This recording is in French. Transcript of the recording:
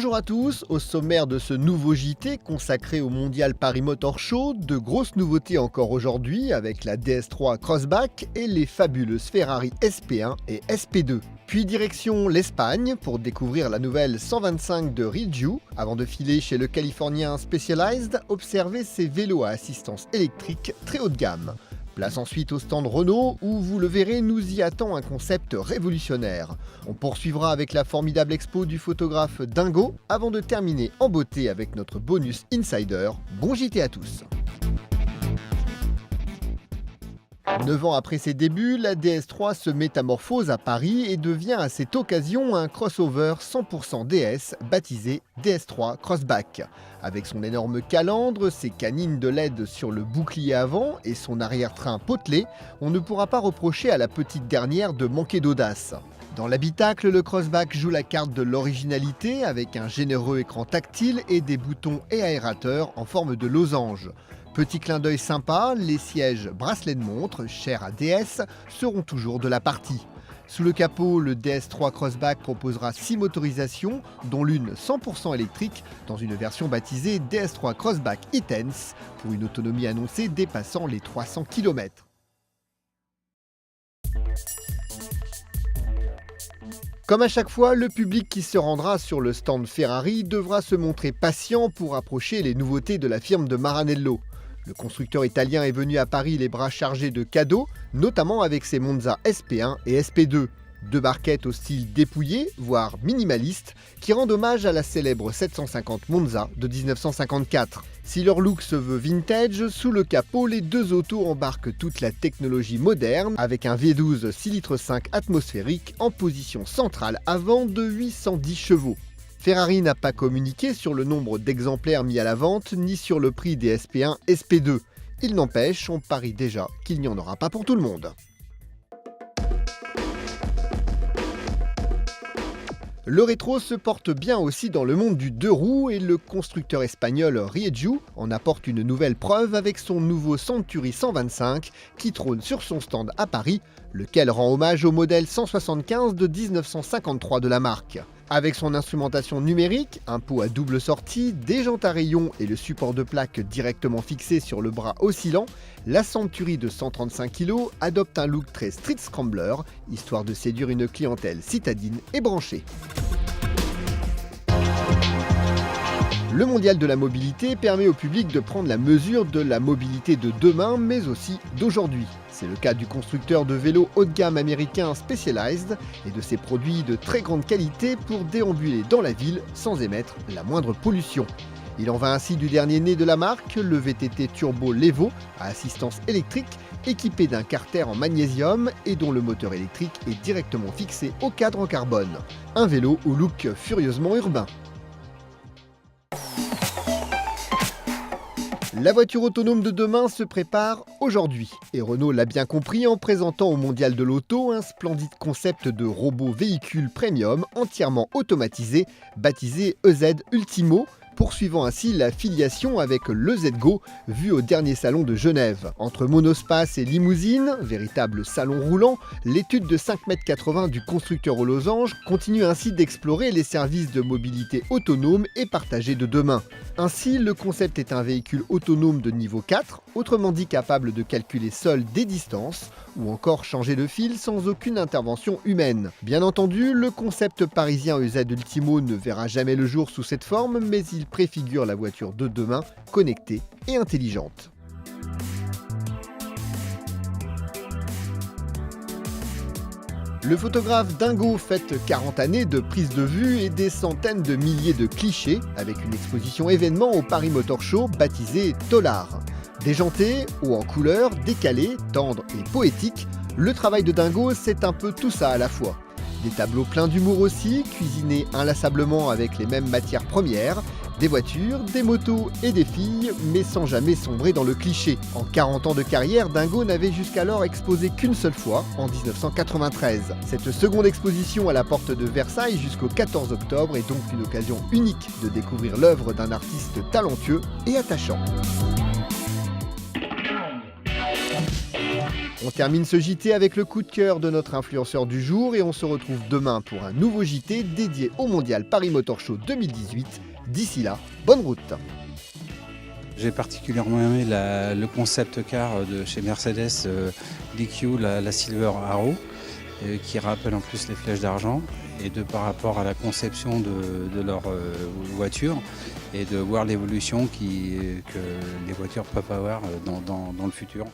Bonjour à tous, au sommaire de ce nouveau JT consacré au Mondial Paris Motor Show, de grosses nouveautés encore aujourd'hui avec la DS3 Crossback et les fabuleuses Ferrari SP1 et SP2. Puis direction l'Espagne pour découvrir la nouvelle 125 de Riju, avant de filer chez le Californien Specialized, observer ses vélos à assistance électrique très haut de gamme. Place ensuite au stand Renault où, vous le verrez, nous y attend un concept révolutionnaire. On poursuivra avec la formidable expo du photographe Dingo avant de terminer en beauté avec notre bonus Insider. Bon JT à tous. 9 ans après ses débuts, la DS3 se métamorphose à Paris et devient à cette occasion un crossover 100% DS baptisé DS3 Crossback. Avec son énorme calandre, ses canines de LED sur le bouclier avant et son arrière-train potelé, on ne pourra pas reprocher à la petite dernière de manquer d'audace. Dans l'habitacle, le Crossback joue la carte de l'originalité avec un généreux écran tactile et des boutons et aérateurs en forme de losange. Petit clin d'œil sympa, les sièges bracelet de montre, chers à DS, seront toujours de la partie. Sous le capot, le DS3 Crossback proposera 6 motorisations, dont l'une 100% électrique, dans une version baptisée DS3 Crossback E-Tense, pour une autonomie annoncée dépassant les 300 km. Comme à chaque fois, le public qui se rendra sur le stand Ferrari devra se montrer patient pour approcher les nouveautés de la firme de Maranello. Le constructeur italien est venu à Paris les bras chargés de cadeaux, notamment avec ses Monza SP1 et SP2. Deux barquettes au style dépouillé, voire minimaliste, qui rendent hommage à la célèbre 750 Monza de 1954. Si leur look se veut vintage, sous le capot, les deux autos embarquent toute la technologie moderne avec un V12 6,5 litres atmosphérique en position centrale avant de 810 chevaux. Ferrari n'a pas communiqué sur le nombre d'exemplaires mis à la vente ni sur le prix des SP1 SP2. Il n'empêche, on parie déjà qu'il n'y en aura pas pour tout le monde. Le rétro se porte bien aussi dans le monde du deux roues et le constructeur espagnol Riju en apporte une nouvelle preuve avec son nouveau Century 125 qui trône sur son stand à Paris, lequel rend hommage au modèle 175 de 1953 de la marque. Avec son instrumentation numérique, un pot à double sortie, des jantes à rayons et le support de plaque directement fixé sur le bras oscillant, la Century de 135 kg adopte un look très street scrambler, histoire de séduire une clientèle citadine et branchée. Le mondial de la mobilité permet au public de prendre la mesure de la mobilité de demain, mais aussi d'aujourd'hui. C'est le cas du constructeur de vélos haut de gamme américain Specialized et de ses produits de très grande qualité pour déambuler dans la ville sans émettre la moindre pollution. Il en va ainsi du dernier né de la marque, le VTT Turbo Levo à assistance électrique, équipé d'un carter en magnésium et dont le moteur électrique est directement fixé au cadre en carbone. Un vélo au look furieusement urbain. La voiture autonome de demain se prépare aujourd'hui et Renault l'a bien compris en présentant au Mondial de l'Auto un splendide concept de robot véhicule premium entièrement automatisé baptisé EZ Ultimo, poursuivant ainsi la filiation avec l'EZ-Go vu au dernier salon de Genève. Entre monospace et limousine, véritable salon roulant, l'étude de 5,80 m du constructeur aux losanges continue ainsi d'explorer les services de mobilité autonome et partagée de demain. Ainsi, le concept est un véhicule autonome de niveau 4, autrement dit capable de calculer seul des distances ou encore changer de fil sans aucune intervention humaine. Bien entendu, le concept parisien EZ Ultimo ne verra jamais le jour sous cette forme, mais il préfigure la voiture de demain, connectée et intelligente. Le photographe Dingo fête 40 années de prise de vue et des centaines de milliers de clichés avec une exposition événement au Paris Motor Show baptisée Tollard. Déjanté, haut en couleur, décalé, tendre et poétique, le travail de Dingo c'est un peu tout ça à la fois. Des tableaux pleins d'humour aussi, cuisinés inlassablement avec les mêmes matières premières, des voitures, des motos et des filles, mais sans jamais sombrer dans le cliché. En 40 ans de carrière, Dingo n'avait jusqu'alors exposé qu'une seule fois, en 1993. Cette seconde exposition à la porte de Versailles jusqu'au 14 octobre est donc une occasion unique de découvrir l'œuvre d'un artiste talentueux et attachant. On termine ce JT avec le coup de cœur de notre influenceur du jour et on se retrouve demain pour un nouveau JT dédié au Mondial Paris Motor Show 2018. D'ici là, bonne route. J'ai particulièrement aimé le concept car de chez Mercedes DQ, la Silver Arrow, qui rappelle en plus les flèches d'argent, et par rapport à la conception de leur voiture, et de voir l'évolution que les voitures peuvent avoir dans le futur.